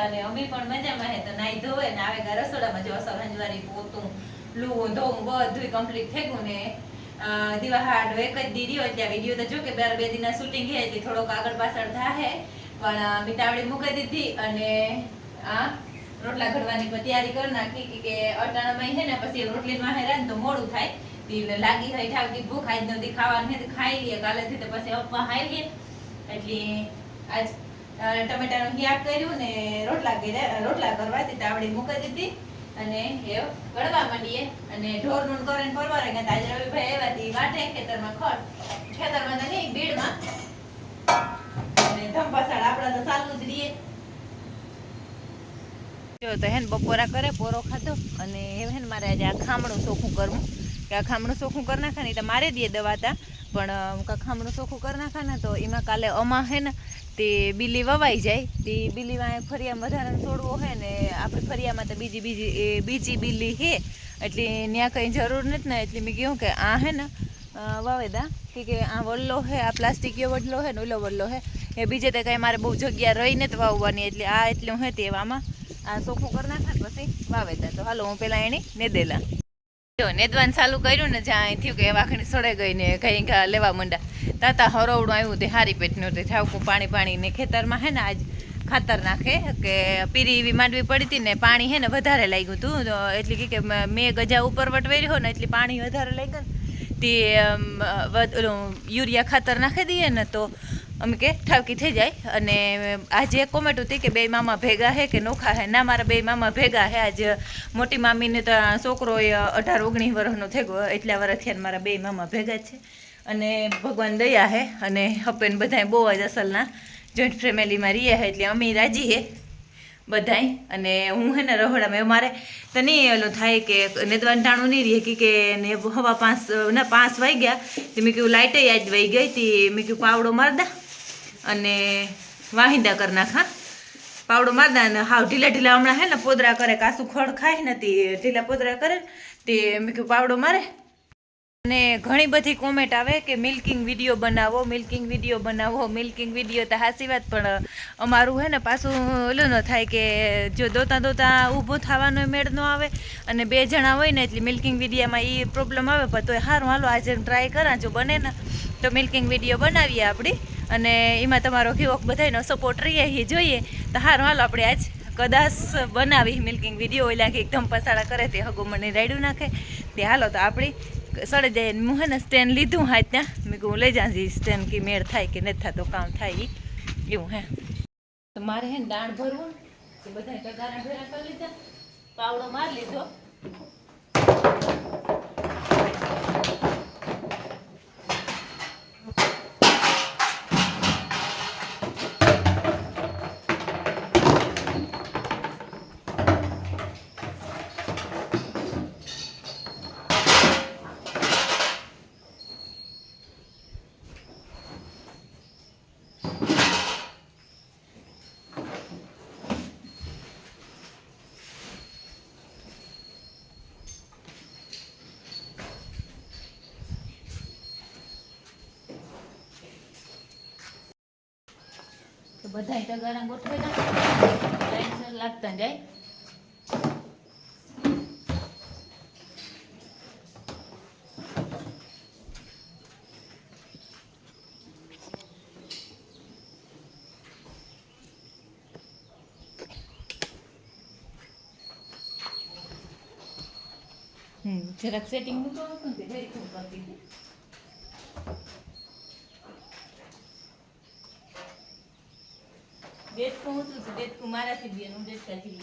અને અમે પણ મજામાં હે. તો નાઈ ધોવે ને આવે રસોડામાં જો અસર હંજવારી પોતું લું ધોવું બધું કમ્પ્લીટ થઈ ગયું ને દીવા હાડ એક જ દી રહ્યો એટલે વિડીયો તો જો કે બે દિના શૂટિંગ હે એટલે થોડોક આગળ પાછળ થાય પણ મીઠાવડી મૂકી દીધી અને આ રોટલા ઘડવાની તૈયારી કરી નાખી કે અટાણામાં હે ને પછી રોટલીમાં હેરાન તો મોડું થાય લાગી હોય ઠાવકી ભૂખ આજ નથી ખાવાનું ખાઈ લઈએ કાલેથી તો પછી અપવા ખાઈ લઈએ એટલે આજ ટમેટાનું શાક કર્યું ને રોટલા કરવા તાવડી મૂકી દીધી અને એ ગળવા માંડીએ અને ઢોરનું કરીને પરવારે ગયા આજે રવિભાઈ આવ્યા હતી વાટે ખેતરમાં તો નહીં ભીડમાં અને ધંપાસાડ આપડા તો ચાલુ જ રહીએ જો તો હેન બપોરા કરે પોરો ખાધો અને હેન મારે આજે આ ખામણું ચોખ્ખું કરવું કે આ ખામણું ચોખ્ખું કરી નાખે ને તો મારે દે દવાતા પણ ખામણું ચોખ્ખું કરી નાખે ને તો એમાં કાલે અમા હે ને તે બીલી વવાઈ જાય તે બીલીમાં ફરિયામાં વધારાનું છોડવો હે ને આપણે ફરિયામાં તો બીજી બીલી હે એટલે ત્યાં કંઈ જરૂર નથી ને એટલે મેં કહ્યું કે આ હે ને વાવેદા કે આ વલ્લો હે આ પ્લાસ્ટિકીયો વડલો હે ને ઓલો વલ્લો હે એ બીજે તો કંઈ મારે બહુ જગ્યા રહીને જ વાવવાની એટલે આ એટલું હે તેવામાં આ ચોખ્ખું કરી નાખે પછી વાવેદા તો હાલો હું પેલા એની નેદેલા જો નેદવાન ચાલુ કર્યું ને જ્યાં થયું કે વાખણી સડે ગઈ ને કંઈક લેવા માંડા તાતા હરોવડું આવ્યું તે હારી પેટનું તે થાવકું પાણી ને ખેતરમાં હે ને આજ ખાતર નાખે કે પીરી એવી માંડવી પડી હતી ને પાણી હે ને વધારે લાગ્યું હતું એટલે કે મેં ગજા ઉપર વટવેર્યો ને એટલે પાણી વધારે લાગ્યું ને તે યુરિયા ખાતર નાખી દઈએ ને તો અમે કે ઠાવકી થઈ જાય અને આજે કોમેન્ટ હતી કે બે મામા ભેગા હે કે નોખા હે ના મારા બે મામા ભેગા હે આજે મોટી મામીને તો છોકરો 18-19 વર્ષનો થઈ ગયો એટલા વર્ષ થયા મારા બે મામા ભેગા છે અને ભગવાન દયા હે અને હપેન બધાય બહુ જ અસલના જોઈન્ટ ફેમિલીમાં રહીએ હે એટલે અમે રાજી હે બધાય અને હું હે ને રહોડામાં મારે તો નહીં ઓલું થાય કે નેદવાન ટાણું નહીં રહે કે ને હવા 5 વાગ્યા તો મેં કહ્યું લાઇટે આજ વહી ગઈ હતી મેં કહ્યું પાવડો મારદા અને વાહિંદા કરી નાખા પાવડો મારદા ને હાવ ઢીલા હમણાં હે ને પોદરા કરે કાસું ખડ ખાય નથી ઢીલા પોદરા કરે તે મેં કહ્યું પાવડો મારે અને ઘણી બધી કોમેન્ટ આવે કે મિલ્કિંગ વિડીયો બનાવો મિલ્કિંગ વિડીયો તો હાસી વાત પણ અમારું હે ને પાછું ઓલું ન થાય કે જો દોતા ઊભું થવાનો મેળ ન આવે અને 2 જણા હોય ને એટલે મિલ્કિંગ વિડીયોમાં એ પ્રોબ્લેમ આવે પણ તોય સારું હાલો આજે ટ્રાય કરા જો બને ને તો મિલ્કિંગ વિડીયો બનાવીએ આપણી અને એમાં તમારો કેવો બધાનો સપોર્ટ રહીએ જોઈએ તો સારું હાલો આપણે આજ કદાચ બનાવી મિલ્કિંગ વિડીયો ઓલા કે એકદમ પસાડા કરે તે હગો મને રાયડું નાખે તે હાલો તો આપણી સડે જાય હું હે ને સ્ટેન્ડ લીધું હા ત્યાં મેં કહું લઈ જાજી સ્ટેન્ડ કે મેળ થાય કે નથી થતો કામ થાય એવું હે તો મારે હે ને દાણ ભરવું તો બધા ટગારા ભેરા કરી લીધા પાવડો મારી લીધો તો બધા ટગારા ગોઠવેલા લાઈન લાગતા જાય જરાક સેટિંગ મૂકો હતું ને વેરી ખૂબ કરતી હતી ડેટકું હતું તો ડેટકું મારાથી બી એનું ડેટકાથી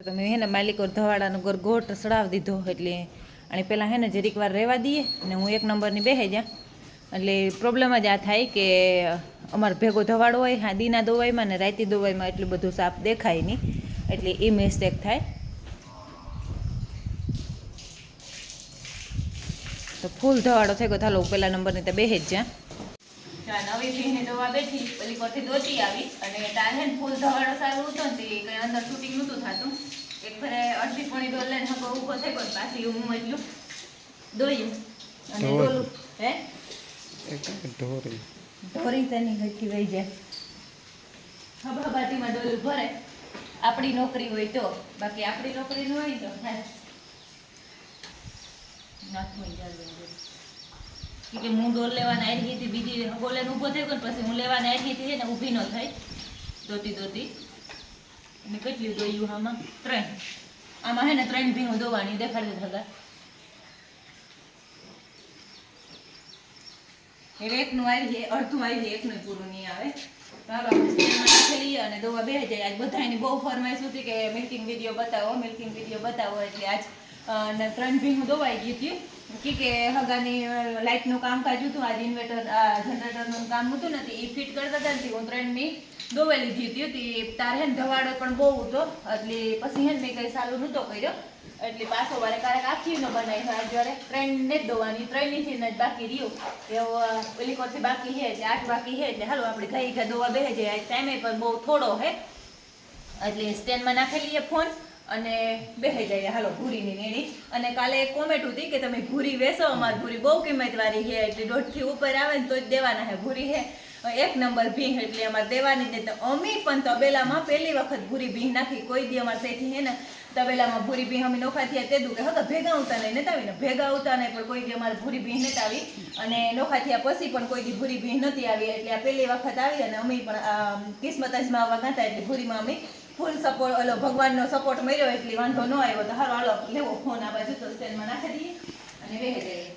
તમે હે ને માલિકો ધવાડાનો ગરગોટ સડાવી દીધો એટલે અને પહેલાં હે ને જરીક વાર રહેવા દઈએ ને હું એક નંબરની બેહે જા એટલે પ્રોબ્લેમ જ આ થાય કે અમારે ભેગો ધવાડો હોય હા દીના દોવાઈમાં ને રાતી દોવાઈમાં એટલું બધું સાપ દેખાય નહીં એટલે એ મિસ્ટેક થાય. તો ફૂલ ધવાડો થઈ ગયો. ચાલો પહેલા નંબરની તો બેહે જ જા નવી ભીની દવા બેઠી પેલી પરથી દોતી આવી અને તાર હે ને ફૂલ ધવાડો સારું હતો ને તે કંઈ અંદર શૂટિંગ નહોતું થતું. એક ફરે અડધી પોણી ડોલ લઈને હગો ઊભો થઈ ગયો પાછી હું એટલું દોયું અને ડોલું હે ઢોરી તેની હરખી વહી જાય હબાટીમાં ડોલું ભરે. આપણી નોકરી હોય તો, બાકી આપણી નોકરી ન હોય તો નાખમાં કે હું ડોલ લેવાને આવી હતી બીજી બોલે ઊભો થઈ ગયો પછી હું લેવાને આવી હતી ને ઊભી ન થઈ દોતી દોતી અને કેટલી દોયું આમાં 3 આમાં હે ને 3 ભીનું દોવાની દેખાડી થતા હવે એકનું આવી જાય અડધું આવી જાય એકનું પૂરું નહીં આવે. ચાલો આપણે સ્ટેન્ડમાં નાખેલી અને દવા બે જાય. આજ બધાની બહુ ફરમાઈશ હતી કે મિલ્કિંગ વિડીયો બતાવો એટલે આજ 3 ભીનું દોવાઈ ગયું હતું કે હગાની લાઇટનું કામકાજ હતું. આજ ઇન્વર્ટર જનરેટરનું કામ હતું ને એ ફિટ કરતા હતા ને હું 3 ની દોવાઈ લીધી હતી. તાર હે ને ધવાડો પણ બહુ હતો એટલે પછી હે ને મેં કંઈ સારું નહોતો કર્યો એટલે પાછો વારે ક્યારેક આખી ન બનાવી અત્યારે 3 ને જ દોવાની 3 ની જ બાકી રહ્યું એવું પેલી કોરથી બાકી છે એટલે 8 બાકી છે એટલે હાલો આપણે ઘાઈ દોવા બેહે જાય. ટાઈમે પણ બહુ થોડો હે એટલે સ્ટેન્ડમાં નાખેલી ફોન અને બેહી જાય. હાલો ભૂરીની નેણી અને કાલે એક કોમેન્ટ હતી કે તમે ભૂરી વેચો અમારી ભૂરી બહુ કિંમતવાળી છે એટલે 1.5 થી ઉપર આવે ને તો જ દેવાના હે. ભૂરી હે 1 નંબર ભીહ એટલે અમારે દેવાની જ નહીં. અમી પણ તબેલામાં પહેલી વખત ભૂરી ભીહ નાખી. કોઈ દી અમારે તેથી હે ને તબેલામાં ભૂરી ભીહ અમે નોખા થયા તે દું કે હવે ભેગા ઉતા નહીં નતા આવીને ભેગા ઉતા નહીં પણ કોઈ દી અમારે ભૂરી ભીહ નથી આવી અને નોખા થયા પછી પણ કોઈ દી ભૂરી ભીહ નથી આવી એટલે આ પહેલી વખત આવી અને અમે પણ કિસ્મત અજમાવવા ગાતા એટલે ભૂરીમાં અમે ફૂલ સપોર્ટ ઓલો ભગવાનનો સપોર્ટ મળ્યો એટલે વાંધો ન આવ્યો. તો હાલો લેવો ફોન આ બાજુ તો સ્ટેન્ડમાં નાખી દઈએ અને બેહી જઈએ.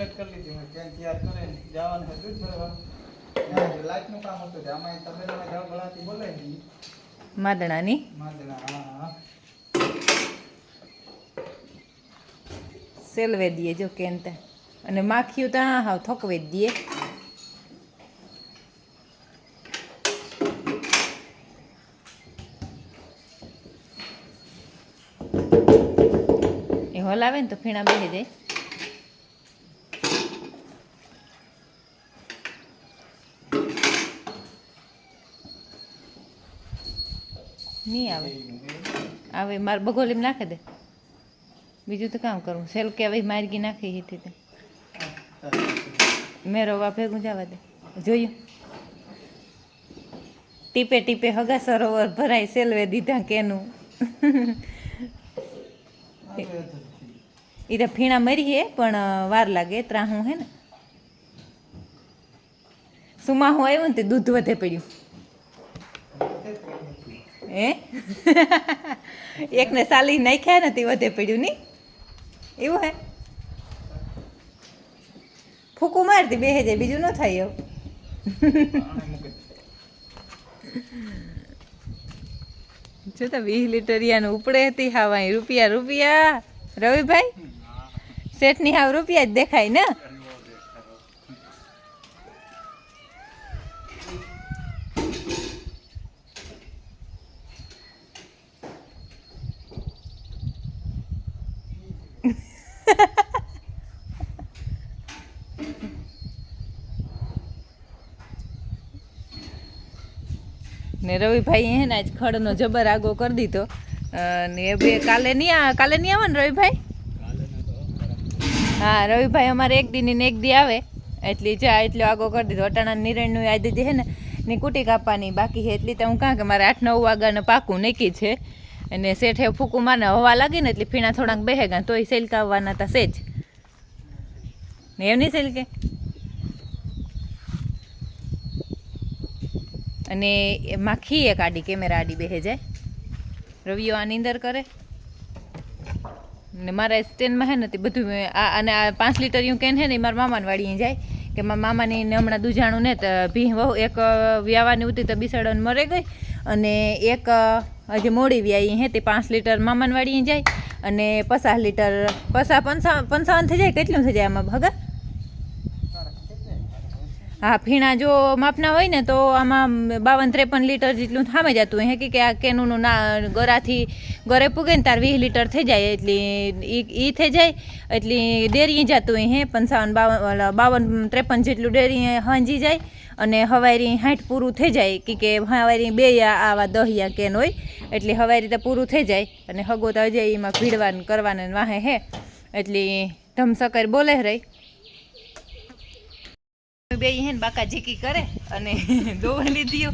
કમ્પ્લીટ કરી લીધી મેં કેન તૈયાર કરીને જવાનું છે દૂધ ભરવા લાઈટનું કામ હતું આમાં તબેલામાં જવા બોલાતી બોલાવી માદણાની માદણા હા સેલવે દઈએ જો કેનતા અને માખીયું ત્યાં હાવ થકવે જ દઈએ એ હલાવે ને તો ફીણા બેસી જાય નહીં આવે મારે બગોલીમાં નાખી દે બીજું તો કામ કરવું સેલ કે હવે મારગી નાખી હતી મેરો વા ભેગું જવા દે જોયું ટીપે ટીપે હગા સરોવર ભરાય સેલવે દીધા કેનું એ તો ફીણા મરી હે પણ વાર લાગે ત્રાહું હે ને સુમાહું આવ્યું ને તે દૂધ વધે પડ્યું હે એકને સાલી નાખ્યા નથી વધે પડ્યું નહીં એવું હે ફૂકું મારતી બેહે જાય બીજું ન થાય એવું જો તો 20 લીટરિયાનું ઉપડે હતી હાવા રૂપિયા રૂપિયા રવિભાઈ શેઠની હાવ રૂપિયા જ દેખાય ને ને રવિભાઈ હે ને આજ ખડનો જબર આગો કરી દીધો ને બે કાલે નહીં આવે ને રવિભાઈ હા રવિભાઈ અમારે એક દી ને એક દી આવે એટલી જા એટલો આગો કરી દીધો અટાણા નિરણનું આજે જે છે ને કુટી કાપવાની બાકી છે એટલી તો હું કાં કે મારે 8-9 વાગ્યાને પાકું નક્કી છે અને શેઠે ફૂકું માને હવા લાગી ને એટલે ફીણા થોડાક બેહે ગયા તોય સેલકાવવાના હતા સેજ ને એમ નહીં સેલકે અને માખી એક આડી કેમેરા આડી બેહે જાય રવિયો આની અંદર કરે ને મારા સ્ટેન્ડમાં હે ને તે બધું અને આ 5 લીટરિયું કેન હે ને મારા મામાને વાળીએ જાય કે મારા મામાની ને હમણાં દૂજાણું ને તો ભી વહુ એક વ્યાવાની ઉતી તો બિસાડોને મરે ગઈ અને એક હજી મોડી વ્યાઈ હે તે 5 લીટર મામાને વાળીએ જાય અને 50 લીટર 55 થઈ જાય કેટલું થઈ જાય આમાં ભગા હા ફીણા જો માપના હોય ને તો આમાં 52-53 લીટર જેટલું થામે જતું હોય કે આ કેનું ના ગરાથી ગરે પૂગે ને તાર 20 લીટર થઈ જાય એટલી એ થઈ જાય એટલી ડેરી જતું હોય હે 52-53 જેટલું ડેરી હાંજી જાય અને હવારી 60 પૂરું થઈ જાય કે હવારી 2 આવા 10 કેન હોય એટલે હવારી તો પૂરું થઈ જાય અને હગો તો હજે એમાં ભીડવાનું કરવાને વાહે હે એટલી ધમસકર બોલે રહી બે હે ને બાકા ઝીકી કરે અને દોવા લીધ્યો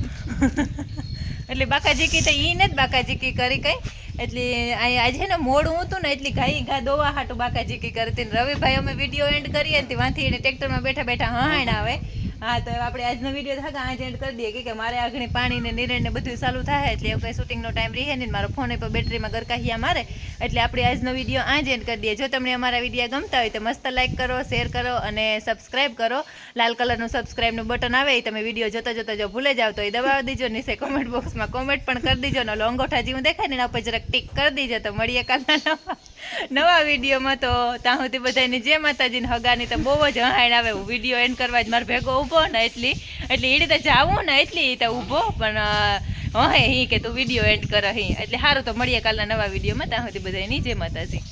એટલે બાકા ઝીકી તો ઈ ને જ બાકા ઝીકી કરી કઈ એટલે આજે ને મોડું હતું ને એટલી ઘા દોવા હાટું બાકા ઝીકી કરતી રવિભાઈ અમે વિડીયો એન્ડ કરીએ ને વાંથી એને ટ્રેક્ટરમાં બેઠા બેઠા હહાણ આવે હા તો આપણે આજનો વિડીયો થાકા આજ એન્ડ કરી દઈએ કે મારે આગળ પાણી ને નિરણ ને બધું ચાલુ થાય એટલે એવું કંઈ શૂટિંગનો ટાઈમ રહે ને મારો ફોન પર બેટરીમાં ગરકાહિયા મારે એટલે આપણે આજનો વિડીયો આજ એન્ડ કરી દઈએ જો તમને અમારા વિડીયો ગમતા હોય તો મસ્ત લાઈક કરો શેર કરો અને સબસ્ક્રાઈબ કરો લાલ કલરનું સબસ્ક્રાઈબનું બટન આવે એ તમે વિડીયો જોતા જોતા જો ભૂલે જાવ તો એ દબાવી દીજો નીચે કોમેન્ટ બોક્સમાં કોમેન્ટ પણ કરી દીજો ને અંગોઠા જેવું દેખાય ને એના ઉપર જરાક ટીક કરી દીજો તો મળીએ કાલના નવા વિડીયોમાં તો ત્યાં સુધી બધાની જય માતાજીને હગાની તો બહુ જ હહાણ આવે હું વિડીયો એન્ડ કરવા જ મારો ભેગો ઊભો ને એટલી એ રીતે જાવું ને એટલી તો ઊભો પણ હે હી કે તું વિડીયો એન્ડ કર હી એટલે સારું તો મળીએ કાલના નવા વિડીયોમાં ત્યાં સુધી બધાની જય માતાજી